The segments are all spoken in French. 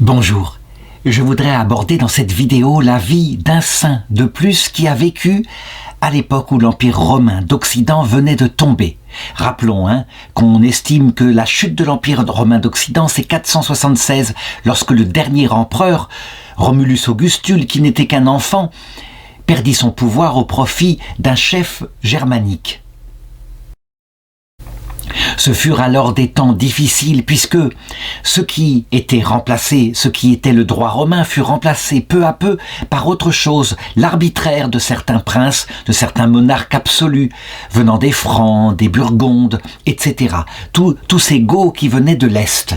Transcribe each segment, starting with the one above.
Bonjour, je voudrais aborder dans cette vidéo la vie d'un saint de plus qui a vécu à l'époque où l'Empire romain d'Occident venait de tomber. Rappelons qu'on estime que la chute de l'Empire romain d'Occident c'est 476 lorsque le dernier empereur, Romulus Augustule, qui n'était qu'un enfant, perdit son pouvoir au profit d'un chef germanique. Ce furent alors des temps difficiles puisque ce qui était remplacé, ce qui était le droit romain fut remplacé peu à peu par autre chose, l'arbitraire de certains princes, de certains monarques absolus, venant des Francs, des Burgondes, etc. Tous ces Goths qui venaient de l'Est.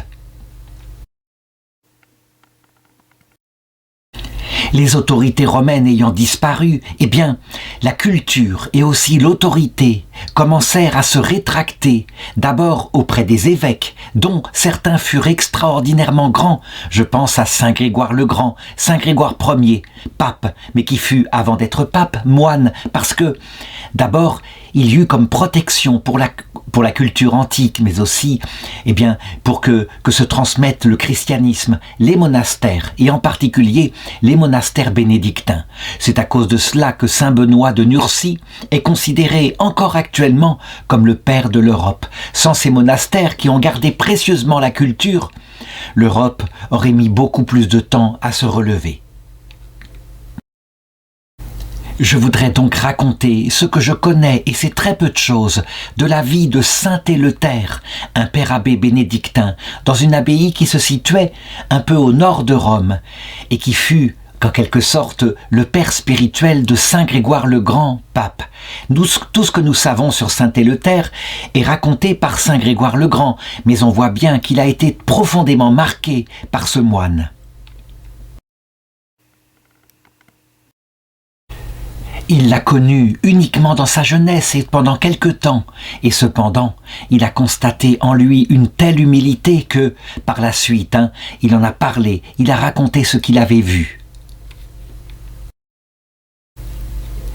Les autorités romaines ayant disparu, eh bien, la culture et aussi l'autorité commencèrent à se rétracter, d'abord auprès des évêques, dont certains furent extraordinairement grands. Je pense à Saint Grégoire le Grand, Saint Grégoire Ier, pape, mais qui fut, avant d'être pape, moine, parce que, d'abord, il y eut comme protection pour la culture antique, mais aussi eh bien, pour que se transmette le christianisme, les monastères, et en particulier les monastères bénédictins. C'est à cause de cela que saint Benoît de Nursie est considéré encore actuellement comme le père de l'Europe. Sans ces monastères qui ont gardé précieusement la culture, l'Europe aurait mis beaucoup plus de temps à se relever. Je voudrais donc raconter ce que je connais, et c'est très peu de choses, de la vie de saint Éleuthère, un père abbé bénédictin, dans une abbaye qui se situait un peu au nord de Rome, et qui fut, en quelque sorte, le père spirituel de saint Grégoire le Grand, pape. Tout ce que nous savons sur saint Éleuthère est raconté par saint Grégoire le Grand, mais on voit bien qu'il a été profondément marqué par ce moine. Il l'a connu uniquement dans sa jeunesse et pendant quelque temps, et cependant, il a constaté en lui une telle humilité que, par la suite, il en a parlé, il a raconté ce qu'il avait vu.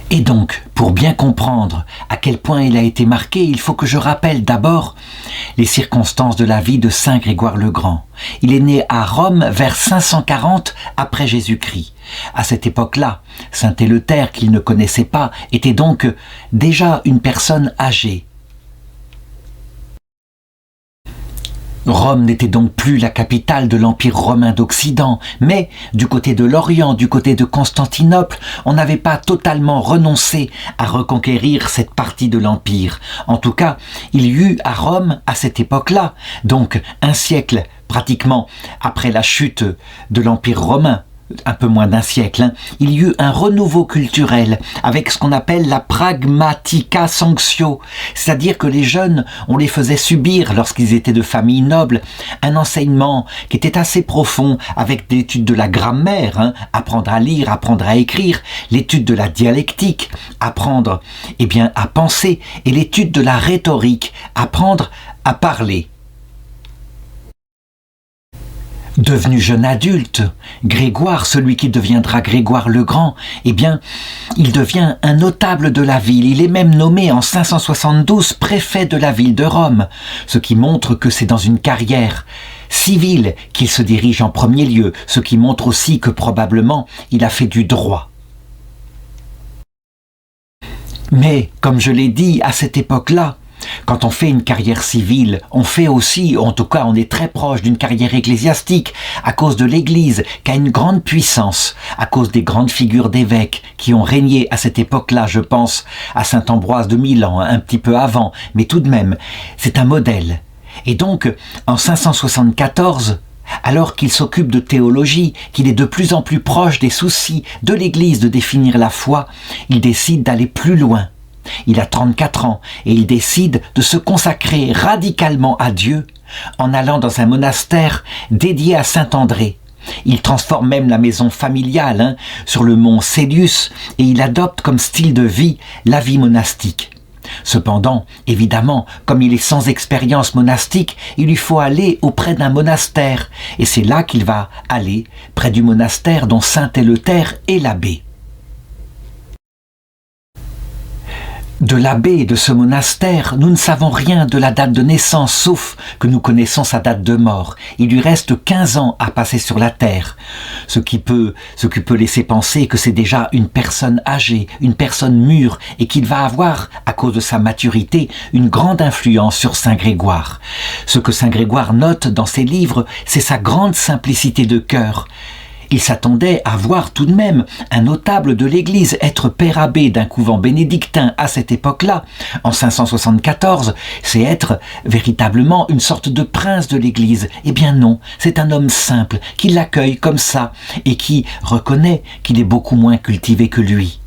Et donc, pour bien comprendre à quel point il a été marqué, il faut que je rappelle d'abord les circonstances de la vie de saint Grégoire le Grand. Il est né à Rome vers 540 après Jésus-Christ. À cette époque-là, saint Éleuthère, qu'il ne connaissait pas, était donc déjà une personne âgée. Rome n'était donc plus la capitale de l'Empire romain d'Occident, mais du côté de l'Orient, du côté de Constantinople, on n'avait pas totalement renoncé à reconquérir cette partie de l'Empire. En tout cas, il y eut à Rome, à cette époque-là, donc un siècle pratiquement après la chute de l'Empire romain, un peu moins d'un siècle, il y eut un renouveau culturel avec ce qu'on appelle la pragmatica sanctio, c'est-à-dire que les jeunes, on les faisait subir lorsqu'ils étaient de familles nobles, un enseignement qui était assez profond avec l'étude de la grammaire, apprendre à lire, apprendre à écrire, l'étude de la dialectique, apprendre à penser, et l'étude de la rhétorique, apprendre à parler. Devenu jeune adulte, Grégoire, celui qui deviendra Grégoire le Grand, il devient un notable de la ville. Il est même nommé en 572 préfet de la ville de Rome, ce qui montre que c'est dans une carrière civile qu'il se dirige en premier lieu, ce qui montre aussi que probablement il a fait du droit. Mais, comme je l'ai dit, à cette époque-là, quand on fait une carrière civile, on fait aussi, en tout cas on est très proche d'une carrière ecclésiastique à cause de l'Église qui a une grande puissance, à cause des grandes figures d'évêques qui ont régné à cette époque-là. Je pense à saint Ambroise de Milan, un petit peu avant, mais tout de même, c'est un modèle. Et donc, en 574, alors qu'il s'occupe de théologie, qu'il est de plus en plus proche des soucis de l'Église de définir la foi, il décide d'aller plus loin. Il a 34 ans et il décide de se consacrer radicalement à Dieu en allant dans un monastère dédié à saint André. Il transforme même la maison familiale sur le mont Célius et il adopte comme style de vie la vie monastique. Cependant, évidemment, comme il est sans expérience monastique, il lui faut aller auprès d'un monastère et c'est là qu'il va aller, près du monastère dont saint Éleuthère est l'abbé. de l'abbé de ce monastère, nous ne savons rien de la date de naissance, sauf que nous connaissons sa date de mort. Il lui reste 15 ans à passer sur la terre, ce qui peut laisser penser que c'est déjà une personne âgée, une personne mûre, et qu'il va avoir, à cause de sa maturité, une grande influence sur Saint Grégoire. Ce que Saint Grégoire note dans ses livres, c'est sa grande simplicité de cœur. Il s'attendait à voir tout de même un notable de l'Église être père abbé d'un couvent bénédictin à cette époque-là, en 574, c'est être véritablement une sorte de prince de l'Église. Eh bien non, c'est un homme simple qui l'accueille comme ça et qui reconnaît qu'il est beaucoup moins cultivé que lui.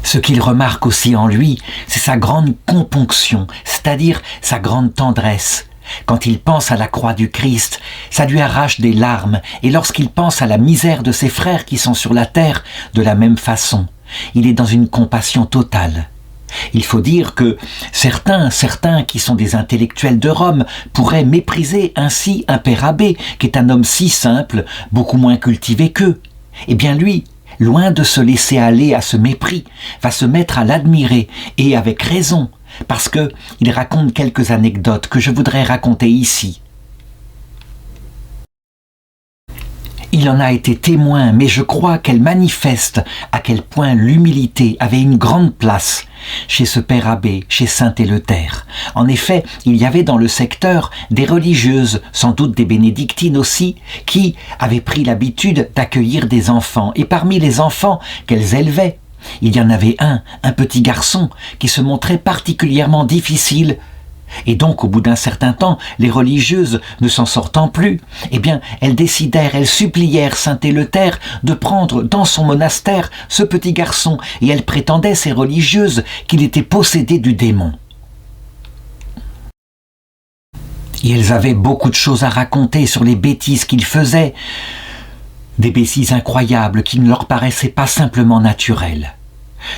Ce qu'il remarque aussi en lui, c'est sa grande componction, c'est-à-dire sa grande tendresse. Quand il pense à la croix du Christ, ça lui arrache des larmes, et lorsqu'il pense à la misère de ses frères qui sont sur la terre, de la même façon, il est dans une compassion totale. Il faut dire que certains qui sont des intellectuels de Rome pourraient mépriser ainsi un père abbé, qui est un homme si simple, beaucoup moins cultivé qu'eux. Eh bien lui, loin de se laisser aller à ce mépris, va se mettre à l'admirer, et avec raison, parce qu'il raconte quelques anecdotes que je voudrais raconter ici. Il en a été témoin, mais je crois qu'elle manifeste à quel point l'humilité avait une grande place chez ce père abbé, chez saint Éleuthère. En effet, il y avait dans le secteur des religieuses, sans doute des bénédictines aussi, qui avaient pris l'habitude d'accueillir des enfants. Et parmi les enfants qu'elles élevaient, il y en avait un petit garçon, qui se montrait particulièrement difficile. Et donc, au bout d'un certain temps, les religieuses ne s'en sortant plus, eh bien, elles supplièrent saint Éleuthère de prendre dans son monastère ce petit garçon, et elles prétendaient, ces religieuses, qu'il était possédé du démon. Et elles avaient beaucoup de choses à raconter sur les bêtises qu'il faisait, des bêtises incroyables qui ne leur paraissaient pas simplement naturelles.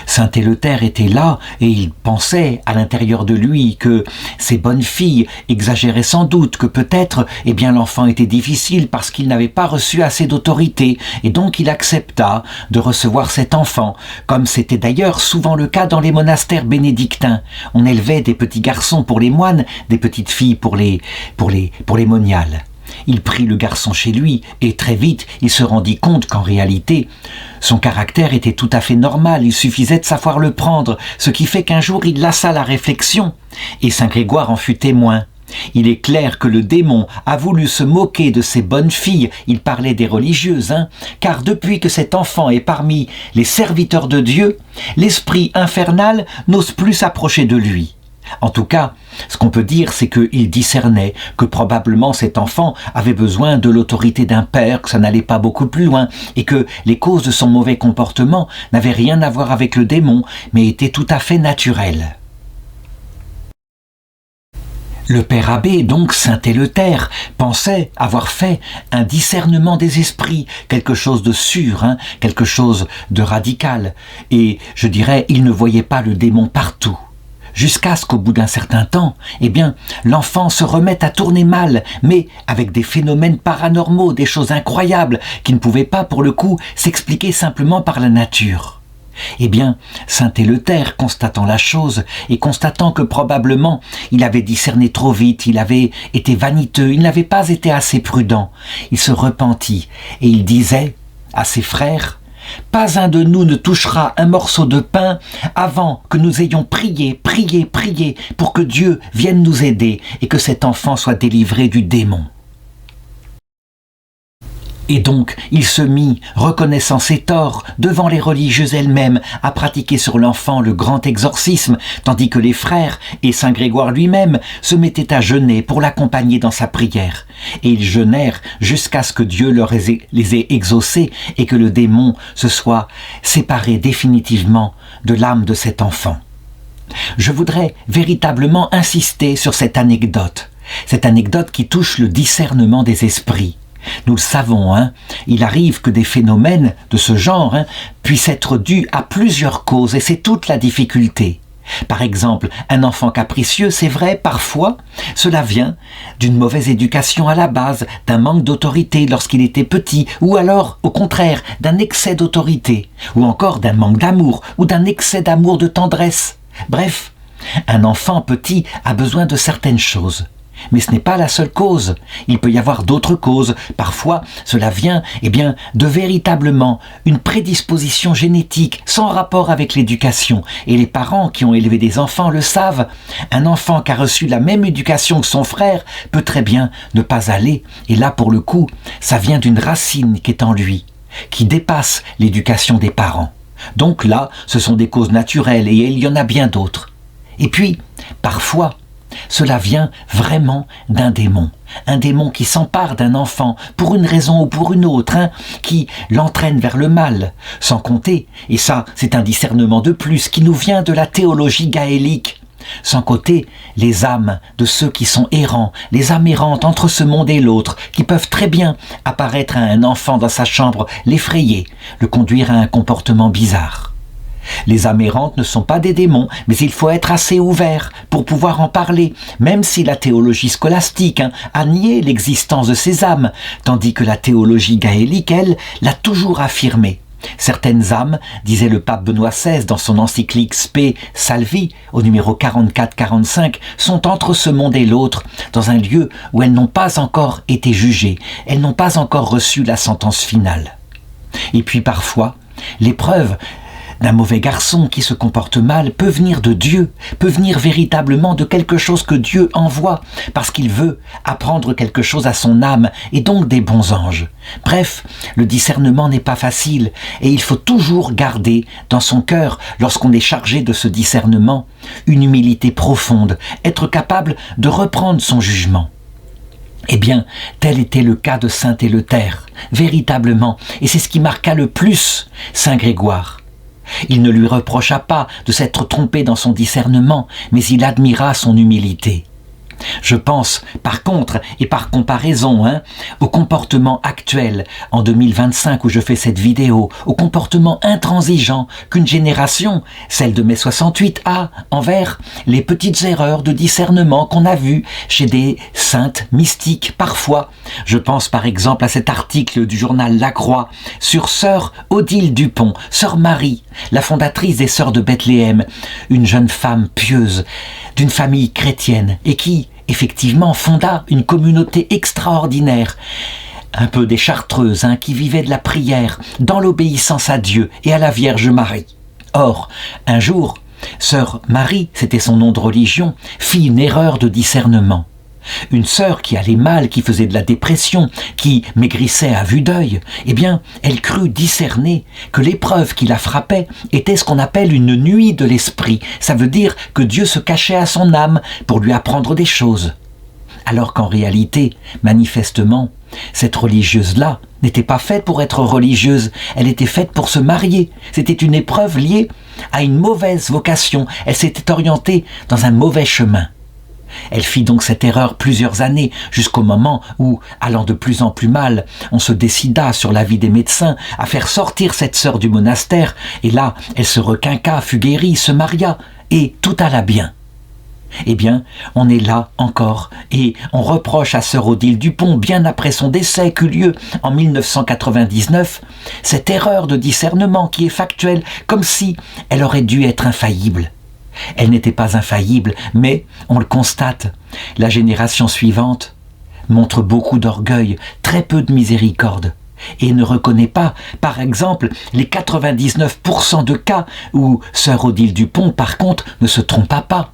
Saint Éleuthère était là et il pensait à l'intérieur de lui que ces bonnes filles exagéraient sans doute, que peut-être l'enfant était difficile parce qu'il n'avait pas reçu assez d'autorité, et donc il accepta de recevoir cet enfant, comme c'était d'ailleurs souvent le cas dans les monastères bénédictins. On élevait des petits garçons pour les moines, des petites filles pour les moniales. Il prit le garçon chez lui et très vite il se rendit compte qu'en réalité son caractère était tout à fait normal, il suffisait de savoir le prendre, ce qui fait qu'un jour il lassa la réflexion et saint Grégoire en fut témoin. Il est clair que le démon a voulu se moquer de ces bonnes filles, il parlait des religieuses, car depuis que cet enfant est parmi les serviteurs de Dieu, l'esprit infernal n'ose plus s'approcher de lui. En tout cas, ce qu'on peut dire, c'est qu'il discernait que probablement cet enfant avait besoin de l'autorité d'un père, que ça n'allait pas beaucoup plus loin, et que les causes de son mauvais comportement n'avaient rien à voir avec le démon, mais étaient tout à fait naturelles. Le père abbé, donc saint Éleuthère, pensait avoir fait un discernement des esprits, quelque chose de sûr, quelque chose de radical, et je dirais, il ne voyait pas le démon partout. Jusqu'à ce qu'au bout d'un certain temps, l'enfant se remette à tourner mal, mais avec des phénomènes paranormaux, des choses incroyables, qui ne pouvaient pas, pour le coup, s'expliquer simplement par la nature. Saint Éleuthère, constatant la chose, et constatant que probablement il avait discerné trop vite, il avait été vaniteux, il n'avait pas été assez prudent, il se repentit, et il disait à ses frères: « Pas un de nous ne touchera un morceau de pain avant que nous ayons prié pour que Dieu vienne nous aider et que cet enfant soit délivré du démon. » Et donc, il se mit, reconnaissant ses torts, devant les religieuses elles-mêmes, à pratiquer sur l'enfant le grand exorcisme, tandis que les frères et saint Grégoire lui-même se mettaient à jeûner pour l'accompagner dans sa prière. Et ils jeûnèrent jusqu'à ce que Dieu les ait exaucés et que le démon se soit séparé définitivement de l'âme de cet enfant. Je voudrais véritablement insister sur cette anecdote qui touche le discernement des esprits. Nous le savons, il arrive que des phénomènes de ce genre puissent être dus à plusieurs causes, et c'est toute la difficulté. Par exemple, un enfant capricieux, c'est vrai, parfois, cela vient d'une mauvaise éducation à la base, d'un manque d'autorité lorsqu'il était petit, ou alors, au contraire, d'un excès d'autorité, ou encore d'un manque d'amour, ou d'un excès d'amour de tendresse. Bref, un enfant petit a besoin de certaines choses. Mais ce n'est pas la seule cause. Il peut y avoir d'autres causes. Parfois, cela vient de véritablement une prédisposition génétique sans rapport avec l'éducation. Et les parents qui ont élevé des enfants le savent. Un enfant qui a reçu la même éducation que son frère peut très bien ne pas aller. Et là, pour le coup, ça vient d'une racine qui est en lui, qui dépasse l'éducation des parents. Donc là, ce sont des causes naturelles et il y en a bien d'autres. Et puis, parfois, cela vient vraiment d'un démon. Un démon qui s'empare d'un enfant pour une raison ou pour une autre, qui l'entraîne vers le mal. Sans compter, et ça c'est un discernement de plus qui nous vient de la théologie gaélique, sans compter les âmes de ceux qui sont errants, les âmes errantes entre ce monde et l'autre, qui peuvent très bien apparaître à un enfant dans sa chambre, l'effrayer, le conduire à un comportement bizarre. Les âmes errantes ne sont pas des démons, mais il faut être assez ouvert pour pouvoir en parler, même si la théologie scolastique a nié l'existence de ces âmes, tandis que la théologie gaélique, elle, l'a toujours affirmé. Certaines âmes, disait le pape Benoît XVI dans son encyclique Spe Salvi, au numéro 44-45, sont entre ce monde et l'autre, dans un lieu où elles n'ont pas encore été jugées, elles n'ont pas encore reçu la sentence finale. Et puis parfois, l'épreuve d'un mauvais garçon qui se comporte mal peut venir de Dieu, peut venir véritablement de quelque chose que Dieu envoie, parce qu'il veut apprendre quelque chose à son âme, et donc des bons anges. Bref, le discernement n'est pas facile, et il faut toujours garder dans son cœur, lorsqu'on est chargé de ce discernement, une humilité profonde, être capable de reprendre son jugement. Eh bien, tel était le cas de saint Éleuthère, véritablement, et c'est ce qui marqua le plus saint Grégoire. Il ne lui reprocha pas de s'être trompé dans son discernement, mais il admira son humilité. Je pense, par contre, et par comparaison, au comportement actuel, en 2025 où je fais cette vidéo, au comportement intransigeant qu'une génération, celle de mai 68, a envers les petites erreurs de discernement qu'on a vues chez des saintes mystiques parfois. Je pense par exemple à cet article du journal La Croix sur sœur Odile Dupont, sœur Marie, la fondatrice des sœurs de Bethléem, une jeune femme pieuse, d'une famille chrétienne, et qui, effectivement, fonda une communauté extraordinaire, un peu des Chartreuses, qui vivaient de la prière, dans l'obéissance à Dieu et à la Vierge Marie. Or, un jour, sœur Marie, c'était son nom de religion, fit une erreur de discernement. Une sœur qui allait mal, qui faisait de la dépression, qui maigrissait à vue d'œil, eh bien, elle crut discerner que l'épreuve qui la frappait était ce qu'on appelle une nuit de l'esprit. Ça veut dire que Dieu se cachait à son âme pour lui apprendre des choses. Alors qu'en réalité, manifestement, cette religieuse-là n'était pas faite pour être religieuse, elle était faite pour se marier. C'était une épreuve liée à une mauvaise vocation, elle s'était orientée dans un mauvais chemin. Elle fit donc cette erreur plusieurs années, jusqu'au moment où, allant de plus en plus mal, on se décida, sur l'avis des médecins, à faire sortir cette sœur du monastère, et là, elle se requinqua, fut guérie, se maria, et tout alla bien. Eh bien, on est là encore, et on reproche à sœur Odile Dupont, bien après son décès qu'eut lieu en 1999, cette erreur de discernement qui est factuelle, comme si elle aurait dû être infaillible. Elle n'était pas infaillible, mais, on le constate, la génération suivante montre beaucoup d'orgueil, très peu de miséricorde, et ne reconnaît pas, par exemple, les 99% de cas où sœur Odile Dupont, par contre, ne se trompa pas.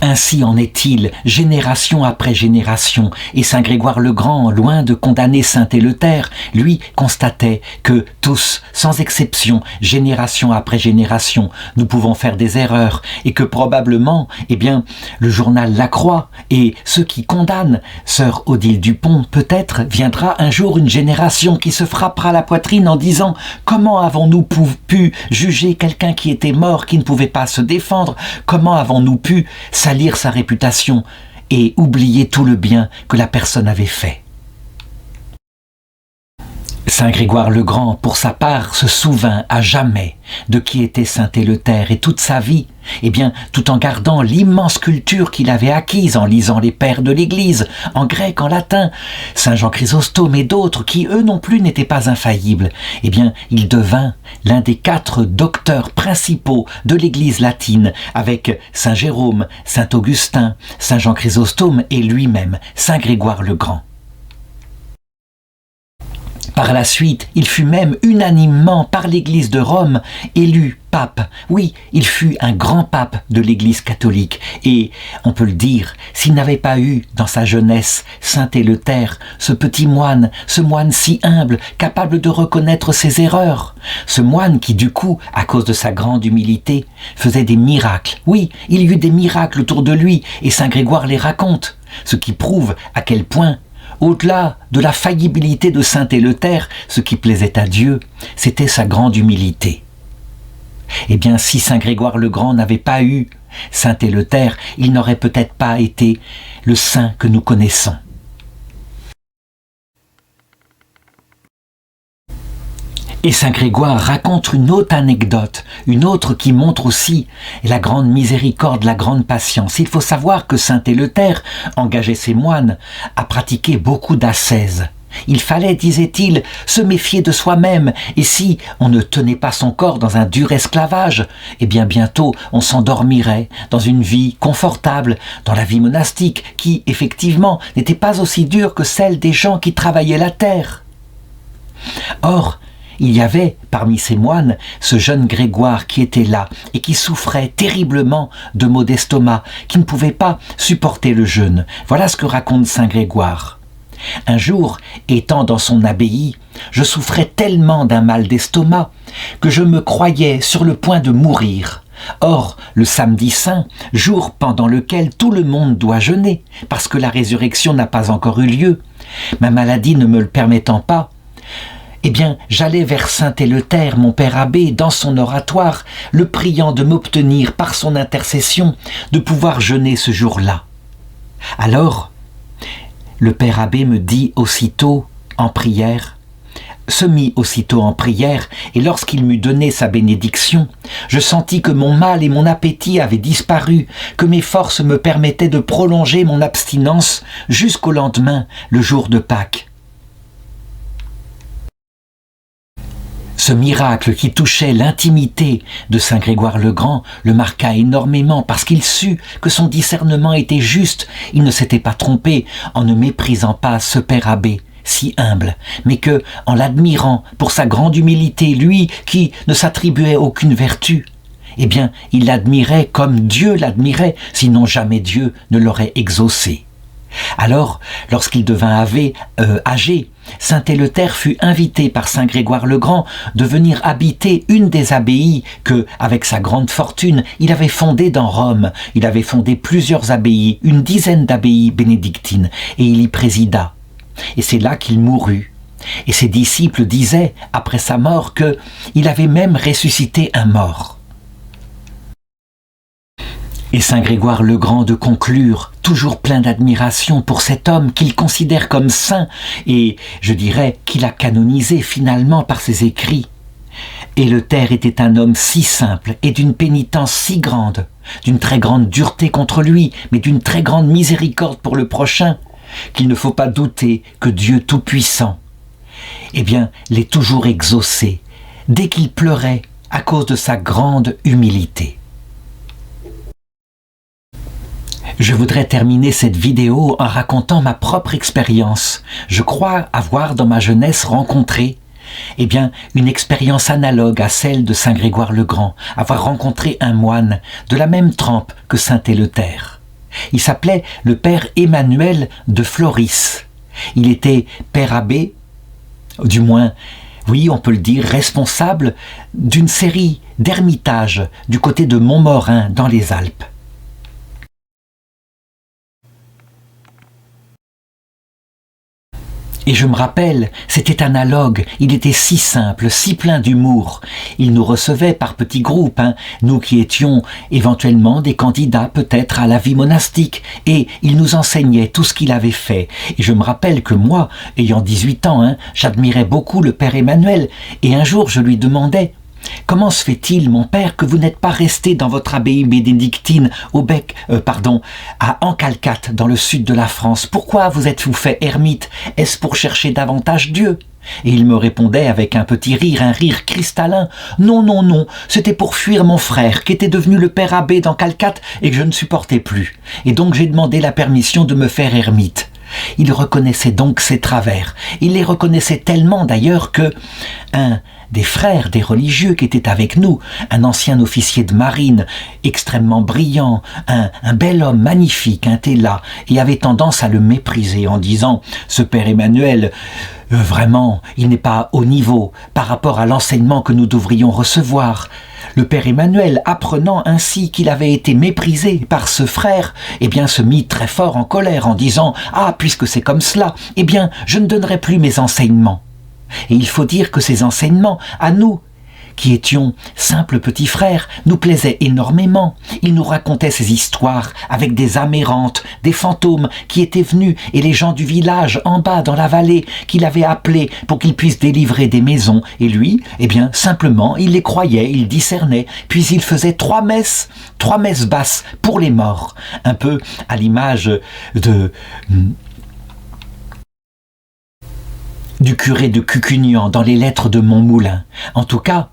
Ainsi en est-il, génération après génération, et saint Grégoire le Grand, loin de condamner saint Éleuthère, lui constatait que tous, sans exception, génération après génération, nous pouvons faire des erreurs, et que probablement, le journal La Croix et ceux qui condamnent sœur Odile Dupont, peut-être viendra un jour une génération qui se frappera la poitrine en disant « Comment avons-nous pu juger quelqu'un qui était mort, qui ne pouvait pas se défendre ? Comment avons-nous pu salir sa réputation ?» et oublier tout le bien que la personne avait fait. Saint Grégoire le Grand, pour sa part, se souvint à jamais de qui était saint Éleuthère et toute sa vie, tout en gardant l'immense culture qu'il avait acquise en lisant les pères de l'Église, en grec, en latin, saint Jean Chrysostome et d'autres qui, eux non plus, n'étaient pas infaillibles. Il devint l'un des 4 docteurs principaux de l'Église latine, avec saint Jérôme, saint Augustin, saint Jean Chrysostome et lui-même, saint Grégoire le Grand. Par la suite, il fut même unanimement par l'Église de Rome élu pape. Oui, il fut un grand pape de l'Église catholique. Et, on peut le dire, s'il n'avait pas eu dans sa jeunesse saint Éleuthère, ce petit moine, ce moine si humble, capable de reconnaître ses erreurs, ce moine qui du coup, à cause de sa grande humilité, faisait des miracles. Oui, il y eut des miracles autour de lui et saint Grégoire les raconte, ce qui prouve à quel point au-delà de la faillibilité de saint Éleuthère, ce qui plaisait à Dieu, c'était sa grande humilité. Si saint Grégoire le Grand n'avait pas eu saint Éleuthère, il n'aurait peut-être pas été le saint que nous connaissons. Et saint Grégoire raconte une autre anecdote, une autre qui montre aussi la grande miséricorde, la grande patience. Il faut savoir que saint Éleuthère engageait ses moines à pratiquer beaucoup d'ascèse. Il fallait, disait-il, se méfier de soi-même, et si on ne tenait pas son corps dans un dur esclavage, bientôt on s'endormirait dans une vie confortable, dans la vie monastique, qui, effectivement, n'était pas aussi dure que celle des gens qui travaillaient la terre. Or, il y avait parmi ces moines ce jeune Grégoire qui était là et qui souffrait terriblement de maux d'estomac, qui ne pouvait pas supporter le jeûne. Voilà ce que raconte saint Grégoire. Un jour, étant dans son abbaye, je souffrais tellement d'un mal d'estomac que je me croyais sur le point de mourir. Or, le samedi saint, jour pendant lequel tout le monde doit jeûner, parce que la résurrection n'a pas encore eu lieu, ma maladie ne me le permettant pas, j'allais vers saint Éleuthère, mon père abbé, dans son oratoire, le priant de m'obtenir, par son intercession, de pouvoir jeûner ce jour-là. Alors, le père abbé me dit aussitôt, en prière, se mit aussitôt en prière, et lorsqu'il m'eut donné sa bénédiction, je sentis que mon mal et mon appétit avaient disparu, que mes forces me permettaient de prolonger mon abstinence jusqu'au lendemain, le jour de Pâques. Ce miracle qui touchait l'intimité de saint Grégoire le Grand le marqua énormément parce qu'il sut que son discernement était juste. Il ne s'était pas trompé en ne méprisant pas ce père abbé si humble, mais que, en l'admirant pour sa grande humilité, lui qui ne s'attribuait aucune vertu, il l'admirait comme Dieu l'admirait, sinon jamais Dieu ne l'aurait exaucé. Alors, lorsqu'il devint âgé, saint Éleuthère fut invité par saint Grégoire le Grand de venir habiter une des abbayes que, avec sa grande fortune, il avait fondée dans Rome. Il avait fondé plusieurs abbayes, une dizaine d'abbayes bénédictines, et il y présida. Et c'est là qu'il mourut. Et ses disciples disaient, après sa mort, qu'il avait même ressuscité un mort. Et saint Grégoire le Grand de conclure, toujours plein d'admiration pour cet homme qu'il considère comme saint et, je dirais, qu'il a canonisé finalement par ses écrits. Éleuthère était un homme si simple et d'une pénitence si grande, d'une très grande dureté contre lui, mais d'une très grande miséricorde pour le prochain, qu'il ne faut pas douter que Dieu Tout-Puissant, l'ait toujours exaucé, dès qu'il pleurait à cause de sa grande humilité. Je voudrais terminer cette vidéo en racontant ma propre expérience. Je crois avoir dans ma jeunesse rencontré une expérience analogue à celle de saint Grégoire le Grand, avoir rencontré un moine de la même trempe que saint Éleuthère. Il s'appelait le père Emmanuel de Floris. Il était père abbé, du moins, oui, on peut le dire, responsable d'une série d'ermitages du côté de Montmorin dans les Alpes. Et je me rappelle, c'était analogue, il était si simple, si plein d'humour. Il nous recevait par petits groupes, nous qui étions éventuellement des candidats peut-être à la vie monastique, et il nous enseignait tout ce qu'il avait fait. Et je me rappelle que moi, ayant 18 ans, j'admirais beaucoup le père Emmanuel, et un jour je lui demandais: comment se fait-il, mon père, que vous n'êtes pas resté dans votre abbaye bénédictine à Ancalcat, dans le sud de la France? Pourquoi vous êtes-vous fait ermite? Est-ce pour chercher davantage Dieu? Et il me répondait avec un petit rire, un rire cristallin: non, non, non, c'était pour fuir mon frère, qui était devenu le père abbé d'Ancalcat et que je ne supportais plus. Et donc j'ai demandé la permission de me faire ermite. Il reconnaissait donc ses travers. Il les reconnaissait tellement d'ailleurs que un des frères des religieux qui était avec nous, un ancien officier de marine, extrêmement brillant, un bel homme magnifique, était là, et avait tendance à le mépriser en disant: ce père Emmanuel, vraiment, il n'est pas au niveau par rapport à l'enseignement que nous devrions recevoir. Le père Emmanuel, apprenant ainsi qu'il avait été méprisé par ce frère, se mit très fort en colère en disant: ah, puisque c'est comme cela, je ne donnerai plus mes enseignements. Et il faut dire que ces enseignements, à nous, qui étions simples petits frères, nous plaisaient énormément. Il nous racontait ces histoires avec des âmes errantes, des fantômes qui étaient venus, et les gens du village en bas dans la vallée qui l'avaient appelé pour qu'il puisse délivrer des maisons. Et lui, simplement, il les croyait, il discernait, puis il faisait 3 messes basses pour les morts, un peu à l'image du curé de Cucugnan dans les lettres de Montmoulin. En tout cas,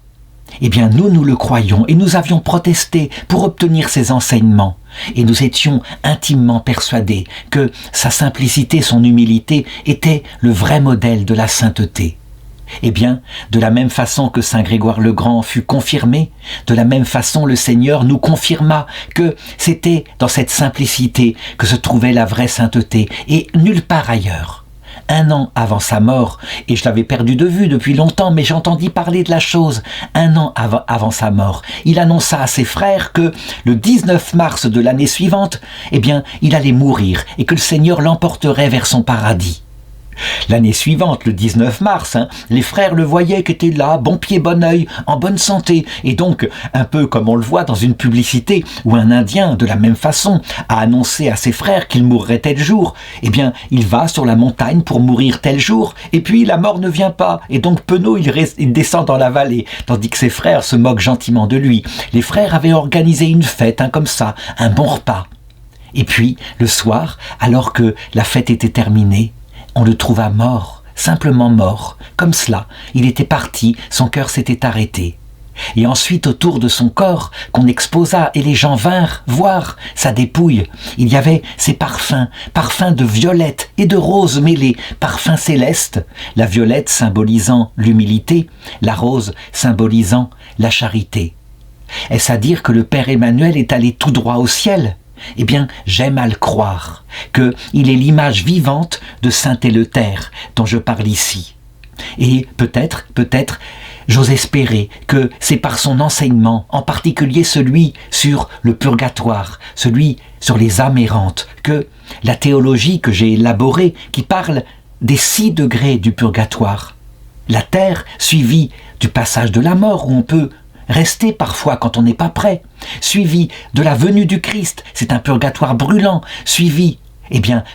nous le croyions et nous avions protesté pour obtenir ses enseignements. Et nous étions intimement persuadés que sa simplicité, son humilité étaient le vrai modèle de la sainteté. De la même façon que saint Grégoire le Grand fut confirmé, de la même façon le Seigneur nous confirma que c'était dans cette simplicité que se trouvait la vraie sainteté et nulle part ailleurs. 1 an avant sa mort, et je l'avais perdu de vue depuis longtemps, mais j'entendis parler de la chose. 1 an avant sa mort, il annonça à ses frères que le 19 mars de l'année suivante, il allait mourir et que le Seigneur l'emporterait vers son paradis. L'année suivante, le 19 mars, les frères le voyaient qui était là, bon pied, bon oeil, en bonne santé. Et donc, un peu comme on le voit dans une publicité où un Indien, de la même façon, a annoncé à ses frères qu'il mourrait tel jour. Il va sur la montagne pour mourir tel jour, et puis la mort ne vient pas. Et donc, penaud, il descend dans la vallée, tandis que ses frères se moquent gentiment de lui. Les frères avaient organisé une fête, comme ça, un bon repas. Et puis, le soir, alors que la fête était terminée, on le trouva mort, simplement mort, comme cela. Il était parti, son cœur s'était arrêté. Et ensuite, autour de son corps, qu'on exposa, et les gens vinrent voir sa dépouille, il y avait ces parfums de violette et de rose mêlés, parfums célestes, la violette symbolisant l'humilité, la rose symbolisant la charité. Est-ce à dire que le père Emmanuel est allé tout droit au ciel ? J'aime à le croire, qu'il est l'image vivante de saint Éleuthère dont je parle ici. Et peut-être, j'ose espérer que c'est par son enseignement, en particulier celui sur le purgatoire, celui sur les âmes errantes, que la théologie que j'ai élaborée, qui parle des 6 degrés du purgatoire, la terre suivie du passage de la mort où on peut rester parfois quand on n'est pas prêt, suivi de la venue du Christ, c'est un purgatoire brûlant, suivi,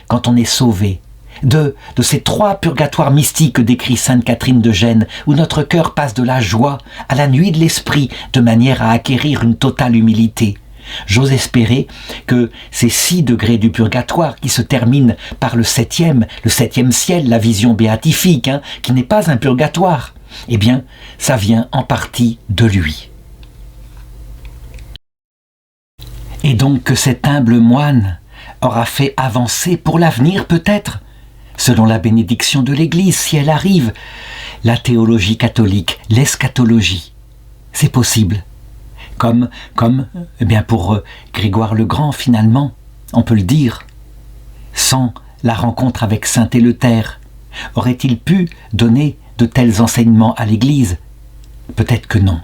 quand on est sauvé, de ces 3 purgatoires mystiques que décrit sainte Catherine de Gênes, où notre cœur passe de la joie à la nuit de l'esprit, de manière à acquérir une totale humilité. J'ose espérer que ces 6 degrés du purgatoire qui se terminent par le 7e ciel, la vision béatifique, qui n'est pas un purgatoire, ça vient en partie de lui. Et donc que cet humble moine aura fait avancer pour l'avenir peut-être, selon la bénédiction de l'Église, si elle arrive, la théologie catholique, l'eschatologie. C'est possible. Comme pour Grégoire le Grand, finalement, on peut le dire, sans la rencontre avec saint Éleuthère, aurait-il pu donner de tels enseignements à l'Église? Peut-être que non.